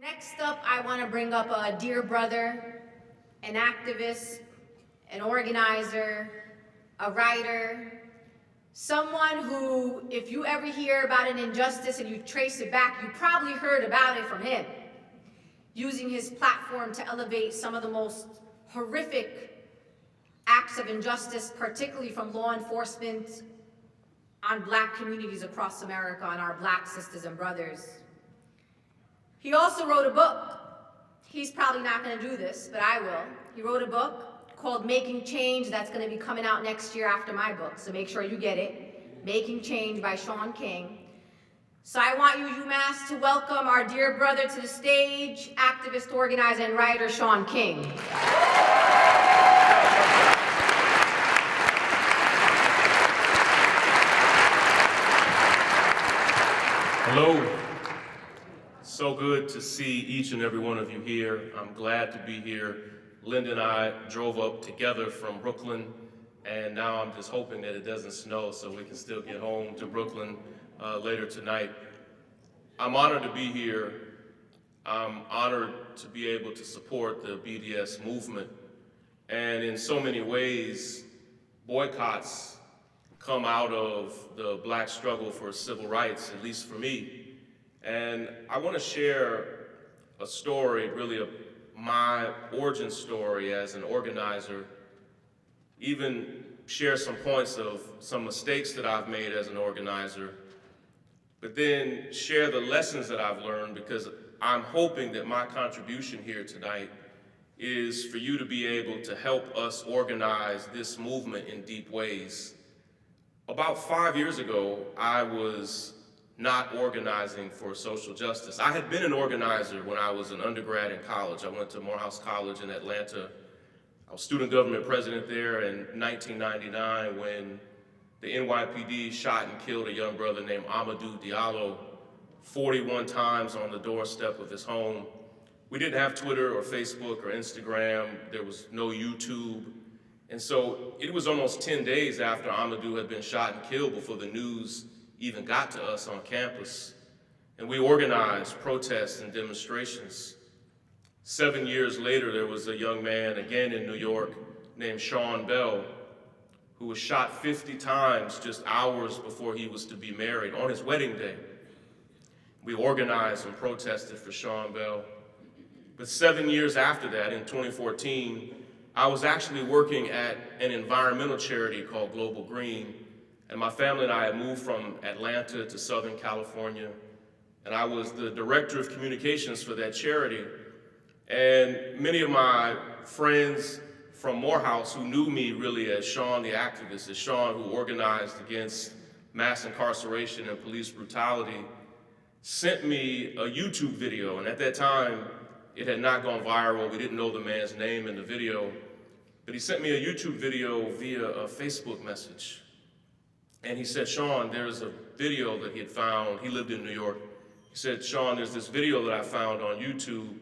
Next up, I want to bring up a dear brother, an activist, an organizer, a writer, someone who, if you ever hear about an injustice and you trace it back, you probably heard about it from him, using his platform to elevate some of the most horrific acts of injustice, particularly from law enforcement on Black communities across America, on our Black sisters and brothers. He also wrote a book. He's probably not going to do this, but I will. He wrote a book called Making Change that's going to be coming out next year after my book, so make sure you get it. Making Change by Shon King. So I want you, UMass, to welcome our dear brother to the stage, activist, organizer, and writer, Shon King. Hello. So good to see each and every one of you here. I'm glad to be here. Linda and I drove up together from Brooklyn, and now I'm just hoping that it doesn't snow so we can still get home to Brooklyn later tonight. I'm honored to be here. I'm honored to be able to support the BDS movement. And in so many ways, boycotts come out of the Black struggle for civil rights, at least for me. And I want to share a story, really my origin story as an organizer, even share some points of some mistakes that I've made as an organizer, but then share the lessons that I've learned, because I'm hoping that my contribution here tonight is for you to be able to help us organize this movement in deep ways. About 5 years ago, I was not organizing for social justice. I had been an organizer when I was an undergrad in college. I went to Morehouse College in Atlanta. I was student government president there in 1999 when the NYPD shot and killed a young brother named Amadou Diallo 41 times on the doorstep of his home. We didn't have Twitter or Facebook or Instagram. There was no YouTube. And so it was almost 10 days after Amadou had been shot and killed before the news even got to us on campus. And we organized protests and demonstrations. 7 years later, there was a young man, again in New York, named Sean Bell, who was shot 50 times just hours before he was to be married, on his wedding day. We organized and protested for Sean Bell. But 7 years after that, in 2014, I was actually working at an environmental charity called Global Green, and my family and I had moved from Atlanta to Southern California, and I was the director of communications for that charity. And many of my friends from Morehouse who knew me really as Sean the activist, as Sean who organized against mass incarceration and police brutality, sent me a YouTube video, and at that time, it had not gone viral. We didn't know the man's name in the video, but he sent me a YouTube video via a Facebook message. And he said, Sean, there's a video that he had found. He lived in New York. He said, Sean, there's this video that I found on YouTube.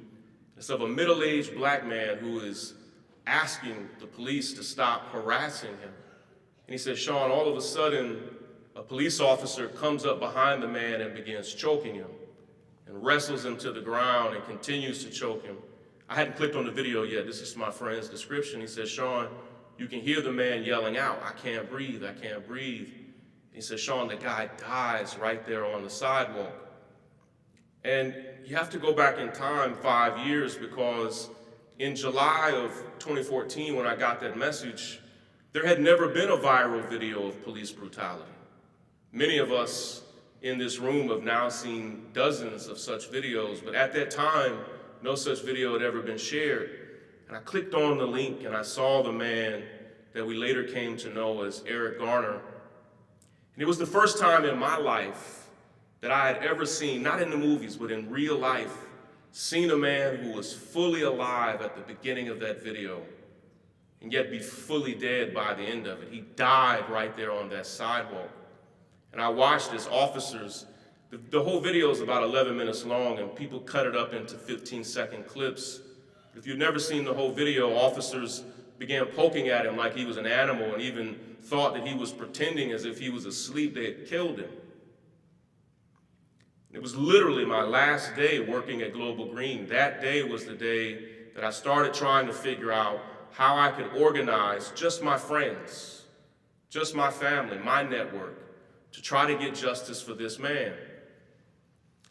It's of a middle-aged Black man who is asking the police to stop harassing him. And he said, Sean, all of a sudden, a police officer comes up behind the man and begins choking him and wrestles him to the ground and continues to choke him. I hadn't clicked on the video yet. This is my friend's description. He said, Sean, you can hear the man yelling out, I can't breathe, I can't breathe. He said, Sean, the guy dies right there on the sidewalk. And you have to go back in time 5 years, because in July of 2014, when I got that message, there had never been a viral video of police brutality. Many of us in this room have now seen dozens of such videos, but at that time, no such video had ever been shared. And I clicked on the link and I saw the man that we later came to know as Eric Garner. And it was the first time in my life that I had ever seen, not in the movies, but in real life, seen a man who was fully alive at the beginning of that video and yet be fully dead by the end of it. He died right there on that sidewalk. And I watched as officers, the whole video is about 11 minutes long, and people cut it up into 15-second clips. If you've never seen the whole video, officers began poking at him like he was an animal and even thought that he was pretending as if he was asleep. They had killed him. It was literally my last day working at Global Green. That day was the day that I started trying to figure out how I could organize just my friends, just my family, my network, to try to get justice for this man.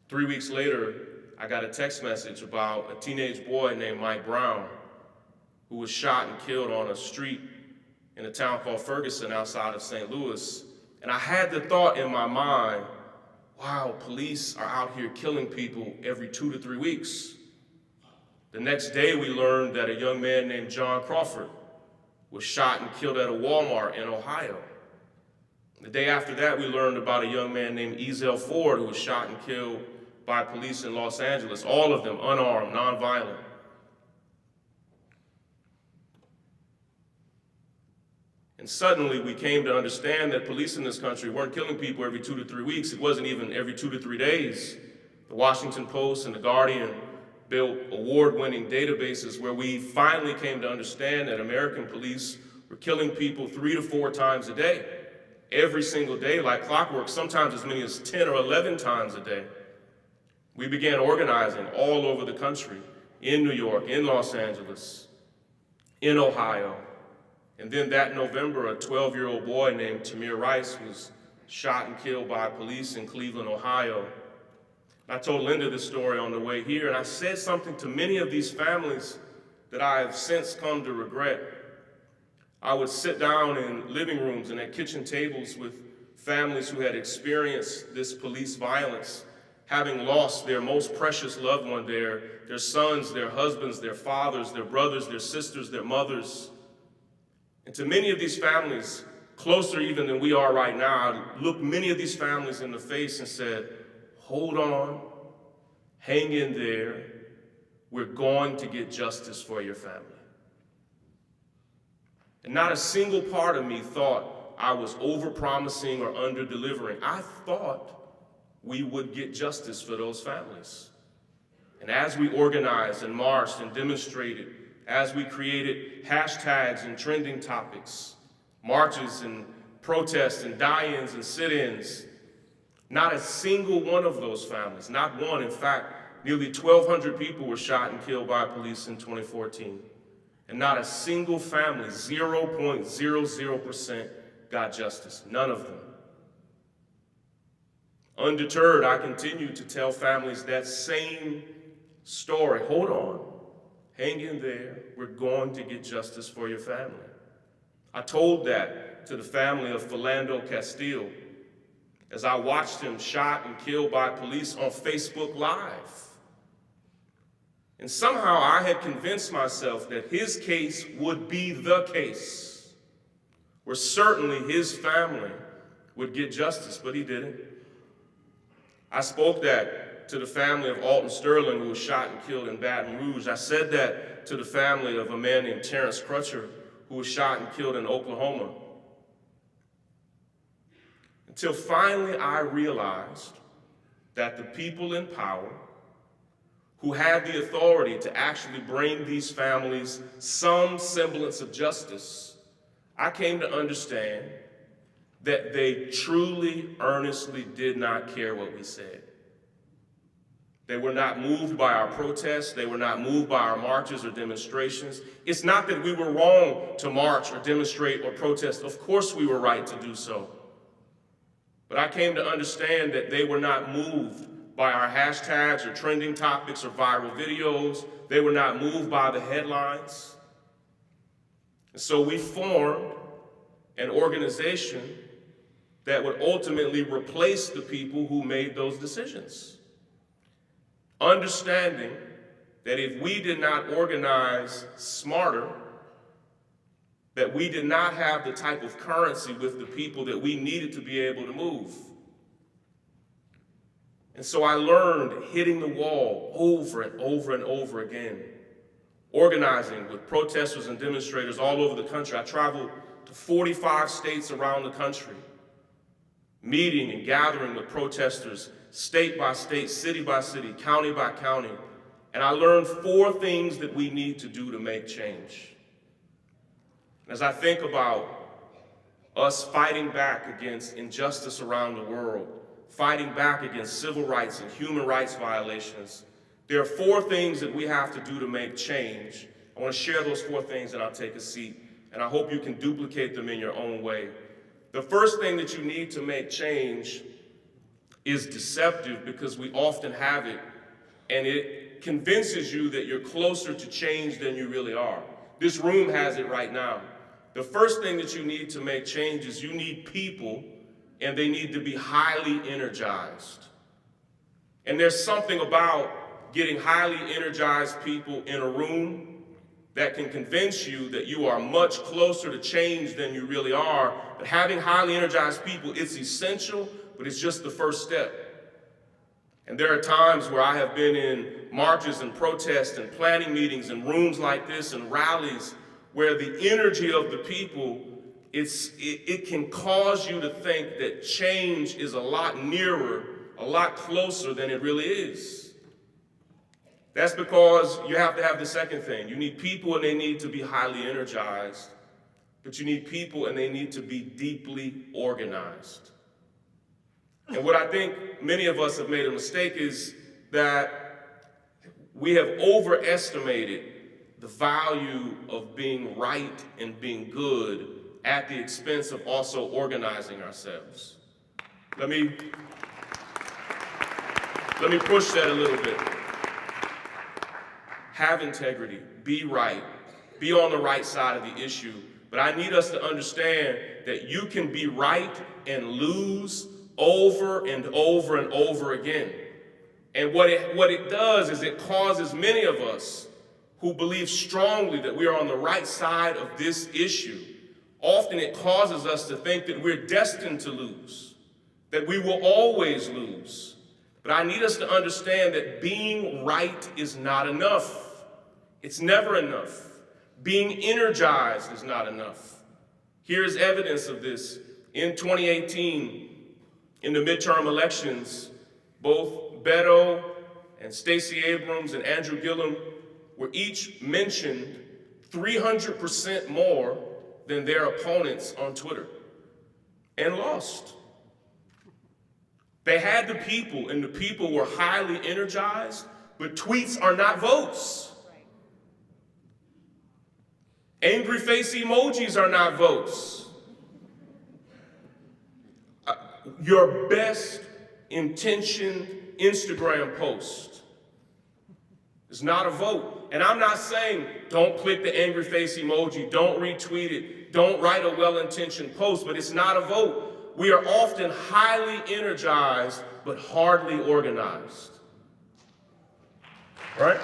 3 weeks later, I got a text message about a teenage boy named Mike Brown who was shot and killed on a street in a town called Ferguson outside of St. Louis. And I had the thought in my mind, wow, police are out here killing people every 2 to 3 weeks. The next day we learned that a young man named John Crawford was shot and killed at a Walmart in Ohio. The day after that we learned about a young man named Ezell Ford who was shot and killed by police in Los Angeles, all of them unarmed, nonviolent. And suddenly we came to understand that police in this country weren't killing people every 2 to 3 weeks. It wasn't even every 2 to 3 days. The Washington Post and The Guardian built award-winning databases where we finally came to understand that American police were killing people 3 to 4 times a day, every single day, like clockwork, sometimes as many as 10 or 11 times a day. We began organizing all over the country, in New York, in Los Angeles, in Ohio. And then that November, a 12-year-old boy named Tamir Rice was shot and killed by police in Cleveland, Ohio. I told Linda this story on the way here, and I said something to many of these families that I have since come to regret. I would sit down in living rooms and at kitchen tables with families who had experienced this police violence, having lost their most precious loved one, their sons, their husbands, their fathers, their brothers, their sisters, their mothers. And to many of these families, closer even than we are right now, I looked many of these families in the face and said, hold on, hang in there, we're going to get justice for your family. And not a single part of me thought I was over-promising or under-delivering. I thought we would get justice for those families. And as we organized and marched and demonstrated, as we created hashtags and trending topics, marches and protests and die-ins and sit-ins, not a single one of those families, not one, in fact, nearly 1,200 people were shot and killed by police in 2014. And not a single family, 0.00%, got justice, none of them. Undeterred, I continued to tell families that same story. Hold on, hang in there, we're going to get justice for your family. I told that to the family of Philando Castile as I watched him shot and killed by police on Facebook Live. And somehow I had convinced myself that his case would be the case, where certainly his family would get justice, but he didn't. I spoke that to the family of Alton Sterling, who was shot and killed in Baton Rouge. I said that to the family of a man named Terrence Crutcher, who was shot and killed in Oklahoma. Until finally I realized that the people in power who had the authority to actually bring these families some semblance of justice, I came to understand that they truly, earnestly did not care what we said. They were not moved by our protests. They were not moved by our marches or demonstrations. It's not that we were wrong to march or demonstrate or protest. Of course we were right to do so. But I came to understand that they were not moved by our hashtags or trending topics or viral videos. They were not moved by the headlines. And so we formed an organization that would ultimately replace the people who made those decisions. Understanding that if we did not organize smarter, that we did not have the type of currency with the people that we needed to be able to move. And so I learned hitting the wall over and over and over again, organizing with protesters and demonstrators all over the country. I traveled to 45 states around the country, meeting and gathering with protesters, state by state, city by city, county by county. And I learned 4 things that we need to do to make change. As I think about us fighting back against injustice around the world, fighting back against civil rights and human rights violations, there are 4 things that we have to do to make change. I want to share those 4 things, and I'll take a seat, and I hope you can duplicate them in your own way. The first thing that you need to make change is deceptive, because we often have it, and it convinces you that you're closer to change than you really are. This room has it right now. The first thing that you need to make change is you need people, and they need to be highly energized. And there's something about getting highly energized people in a room that can convince you that you are much closer to change than you really are. But having highly energized people, it's essential, but it's just the first step. And there are times where I have been in marches and protests and planning meetings and rooms like this and rallies where the energy of the people, it can cause you to think that change is a lot nearer, a lot closer than it really is. That's because you have to have the second thing. You need people, and they need to be highly energized. But you need people, and they need to be deeply organized. And what I think many of us have made a mistake is that we have overestimated the value of being right and being good at the expense of also organizing ourselves. Let me push that a little bit. Have integrity, be right, be on the right side of the issue. But I need us to understand that you can be right and lose over and over and over again. And what it does is it causes many of us who believe strongly that we are on the right side of this issue. Often it causes us to think that we're destined to lose, that we will always lose. But I need us to understand that being right is not enough. It's never enough. Being energized is not enough. Here's evidence of this. In 2018, in the midterm elections, both Beto and Stacey Abrams and Andrew Gillum were each mentioned 300% more than their opponents on Twitter, and lost. They had the people, and the people were highly energized, but tweets are not votes. Angry face emojis are not votes. Your best intentioned Instagram post is not a vote. And I'm not saying don't click the angry face emoji, don't retweet it, don't write a well-intentioned post, but it's not a vote. We are often highly energized, but hardly organized. Right?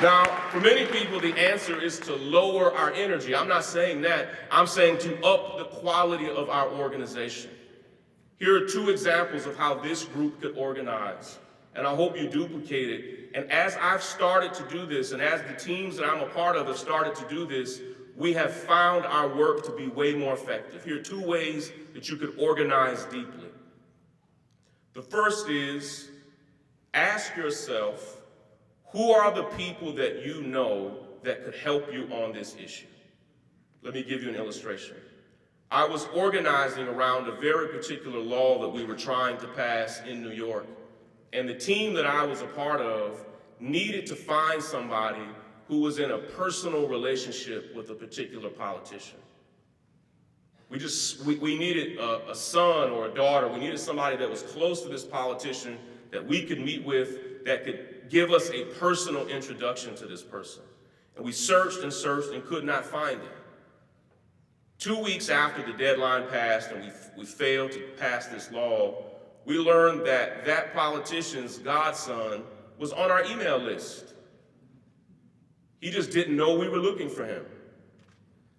Now, for many people, the answer is to lower our energy. I'm not saying that. I'm saying to up the quality of our organization. Here are 2 examples of how this group could organize, and I hope you duplicate it. And as I've started to do this, and as the teams that I'm a part of have started to do this, we have found our work to be way more effective. Here are 2 ways that you could organize deeply. The first is, ask yourself, who are the people that you know that could help you on this issue? Let me give you an illustration. I was organizing around a very particular law that we were trying to pass in New York, and the team that I was a part of needed to find somebody who was in a personal relationship with a particular politician. We needed a son or a daughter. We needed somebody that was close to this politician that we could meet with, that could give us a personal introduction to this person. And we searched and could not find it. 2 weeks after the deadline passed and we failed to pass this law, we learned that that politician's godson was on our email list. He just didn't know we were looking for him.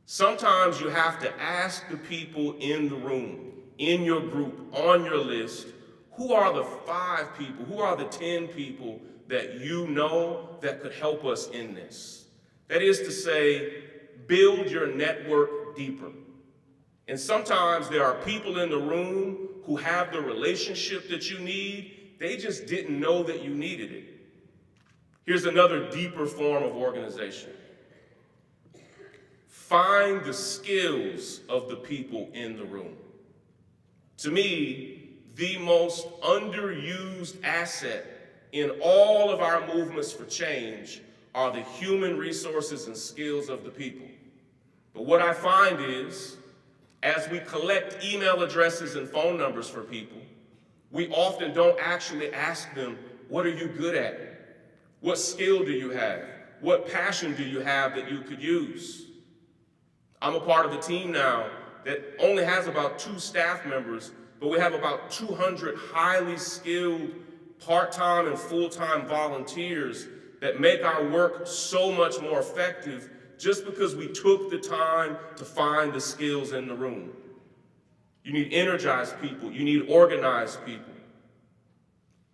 Sometimes you have to ask the people in the room, in your group, on your list, who are the 5 people, who are the 10 people that you know that could help us in this? That is to say, build your network deeper. And sometimes there are people in the room who have the relationship that you need. They just didn't know that you needed it. Here's another deeper form of organization. Find the skills of the people in the room. To me, the most underused asset in all of our movements for change are the human resources and skills of the people. But what I find is, as we collect email addresses and phone numbers for people, we often don't actually ask them, what are you good at? What skill do you have? What passion do you have that you could use? I'm a part of a team now that only has about 2 staff members, but we have about 200 highly skilled part-time and full-time volunteers that make our work so much more effective just because we took the time to find the skills in the room. You need energized people. You need organized people.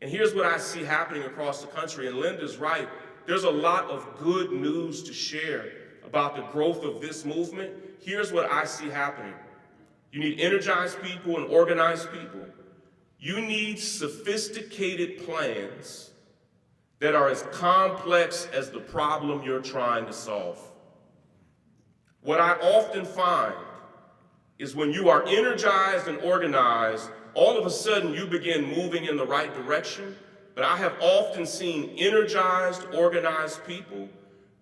And here's what I see happening across the country, and Linda's right. There's a lot of good news to share about the growth of this movement. Here's what I see happening. You need energized people and organized people. You need sophisticated plans that are as complex as the problem you're trying to solve. What I often find is when you are energized and organized, all of a sudden you begin moving in the right direction. But I have often seen energized, organized people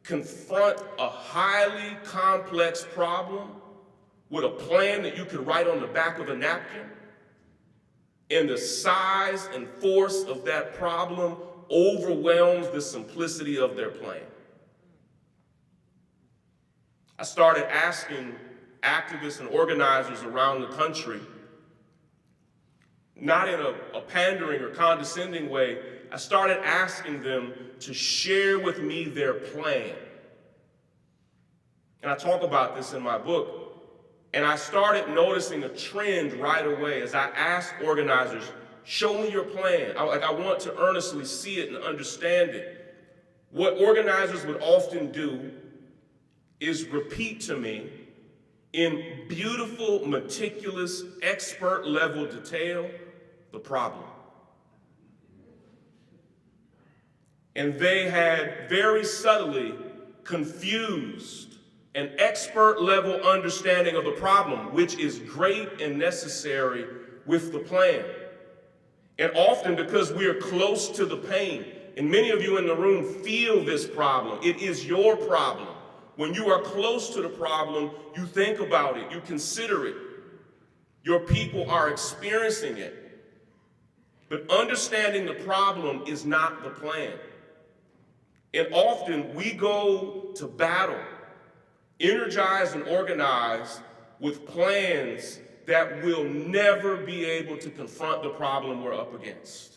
confront a highly complex problem with a plan that you could write on the back of a napkin, and the size and force of that problem overwhelms the simplicity of their plan. I started asking activists and organizers around the country, not in a pandering or condescending way, I started asking them to share with me their plan. And I talk about this in my book. And I started noticing a trend right away as I asked organizers, show me your plan. I want to earnestly see it and understand it. What organizers would often do is repeat to me in beautiful, meticulous, expert-level detail the problem. And they had very subtly confused an expert-level understanding of the problem, which is great and necessary with the plan. And often because we are close to the pain, and many of you in the room feel this problem, it is your problem. When you are close to the problem, you think about it, you consider it. Your people are experiencing it. But understanding the problem is not the plan. And often we go to battle, energized and organized, with plans that will never be able to confront the problem we're up against.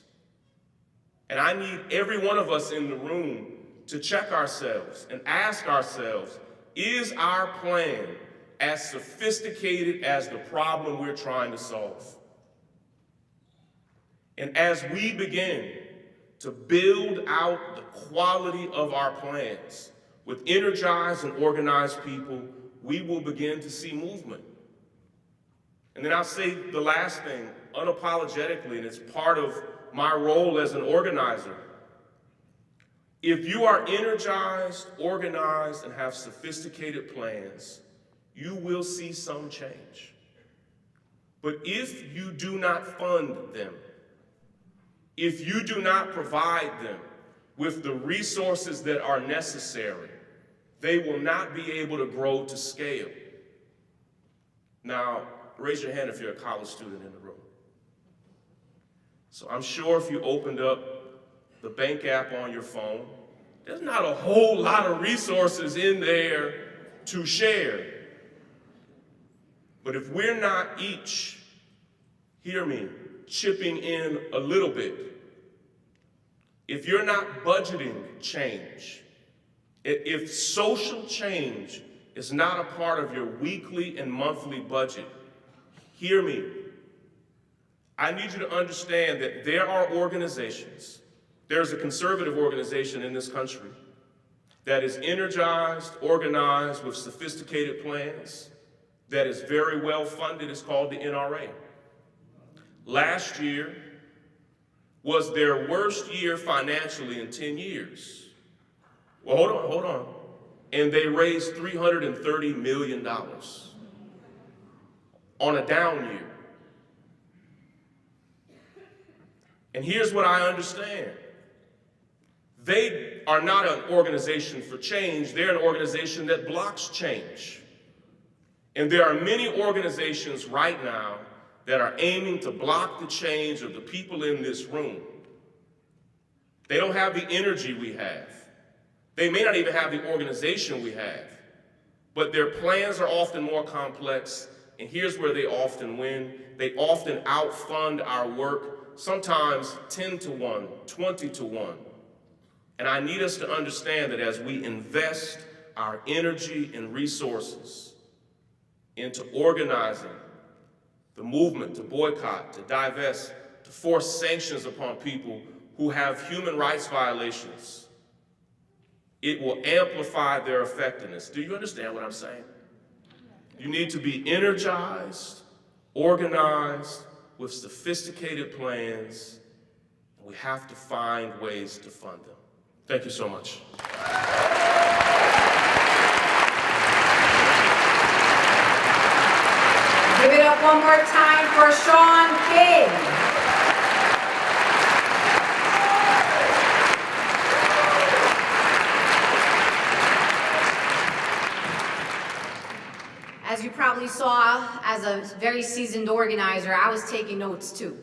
And I need every one of us in the room to check ourselves and ask ourselves, is our plan as sophisticated as the problem we're trying to solve? And as we begin to build out the quality of our plans with energized and organized people, we will begin to see movement. And then I'll say the last thing, unapologetically, and it's part of my role as an organizer. If you are energized, organized, and have sophisticated plans, you will see some change. But if you do not fund them, if you do not provide them with the resources that are necessary, they will not be able to grow to scale. Now, raise your hand if you're a college student in the room. So I'm sure if you opened up the bank app on your phone, there's not a whole lot of resources in there to share. But if we're not each, hear me, chipping in a little bit, if you're not budgeting change, if social change is not a part of your weekly and monthly budget, hear me. I need you to understand that there are organizations, there's a conservative organization in this country that is energized, organized with sophisticated plans, that is very well funded. It's called the NRA. Last year was their worst year financially in 10 years. Well, hold on. And they raised $330 million on a down year. And here's what I understand. They are not an organization for change, they're an organization that blocks change. And there are many organizations right now that are aiming to block the change of the people in this room. They don't have the energy we have. They may not even have the organization we have, but their plans are often more complex, and here's where they often win. They often outfund our work, sometimes 10 to 1, 20 to 1. And I need us to understand that as we invest our energy and resources into organizing the movement to boycott, to divest, to force sanctions upon people who have human rights violations, it will amplify their effectiveness. Do you understand what I'm saying? You need to be energized, organized, with sophisticated plans, and we have to find ways to fund them. Thank you so much. Give it up one more time for Shon King. As you probably saw, as a very seasoned organizer, I was taking notes too.